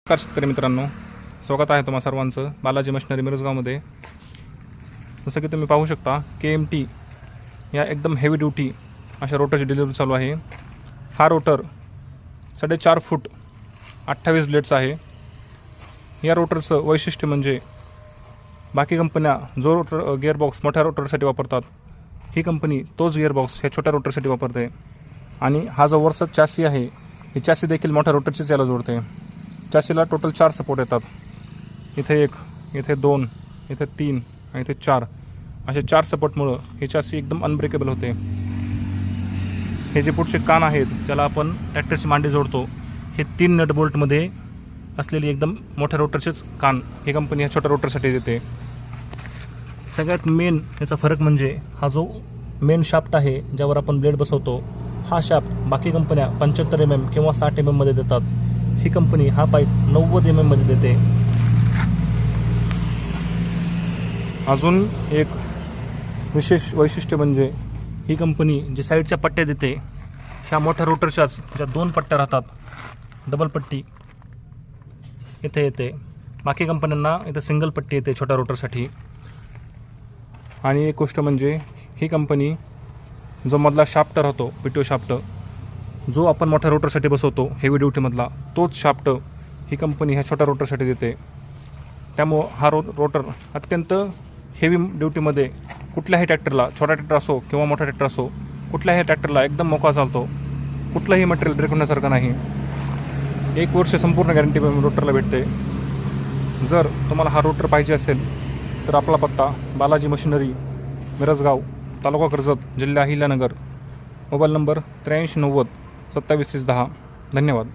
नमस्कार शेतकरी मित्रांनो, स्वागत आहे तुम्हा सर्वांचं बालाजी मशिनरी मिरजगावमध्ये। जसं की तुम्ही पाहू शकता KMT या एकदम हेवी ड्यूटी अशा रोटरची डिलिव्हरी चालू आहे। हा रोटर 4.5 फूट 28 ब्लेड्स आहे। या रोटरचं वैशिष्ट्य म्हणजे बाकी कंपन्या जो रोटर गिअरबॉक्स मोठ्या रोटरसाठी वापरतात, ही कंपनी तोच गिअरबॉक्स ह्या छोट्या रोटरसाठी वापरते। आणि हा जो वरचा चॅसी आहे, ही चॅसी देखील मोठ्या रोटरचीच याला जोडते। चॅसीला टोटल 4 सपोर्ट येतात। इथे 1, इथे 2, इथे 3 आणि इथे 4 असे 4 सपोर्टमुळं ही चॅसी एकदम अनब्रेकेबल होते। हे जे पुढचे कान आहेत त्याला आपण ट्रॅक्टरची मांडी जोडतो, हे 3 नट बोल्टमध्ये असलेली एकदम मोठ्या रोटरचेच कान ही कंपनी ह्या छोट्या रोटरसाठी देते। सगळ्यात मेन याचा फरक म्हणजे हा जो मेन शाफ्ट आहे ज्यावर आपण ब्लेड बसवतो, हा शाफ्ट बाकी कंपन्या 75 mm किंवा 60 mm मध्ये देतात। ही कंपनी हा पाईप 90 mm मध्ये देते। अजून एक विशेष वैशिष्ट्य म्हणजे ही कंपनी जी साईडच्या पट्ट्या देते, ह्या मोठ्या रोटरच्याच ज्या 2 पट्ट्या राहतात, डबल पट्टी इथे येते। बाकी कंपन्यांना इथे सिंगल पट्टी येते छोट्या रोटरसाठी। आणि एक गोष्ट म्हणजे ही कंपनी जो मधला शाफ्ट राहतो, PTO शाफ्ट जो आपण मोठ्या रोटरसाठी बसवतो हेवी ड्यूटीमधला, तोच शाफ्ट ही कंपनी ह्या छोट्या रोटरसाठी देते। त्यामुळं हा रोटर अत्यंत हेवी ड्यूटीमध्ये कुठल्याही ट्रॅक्टरला, छोटा ट्रॅक्टर असो किंवा मोठा ट्रॅक्टर असो, कुठल्याही ट्रॅक्टरला एकदम मोकळा चालतो। कुठलंही मटेरियल ब्रेक होण्यासारखं नाही। 1 वर्ष संपूर्ण गॅरंटी रोटरला भेटते। जर तुम्हाला हा रोटर पाहिजे असेल तर आपला पत्ता बालाजी मशिनरी मिरजगाव, तालुका कर्जत, जिल्हा अहिल्यानगर, मोबाईल नंबर 8390 2730 10। धन्यवाद।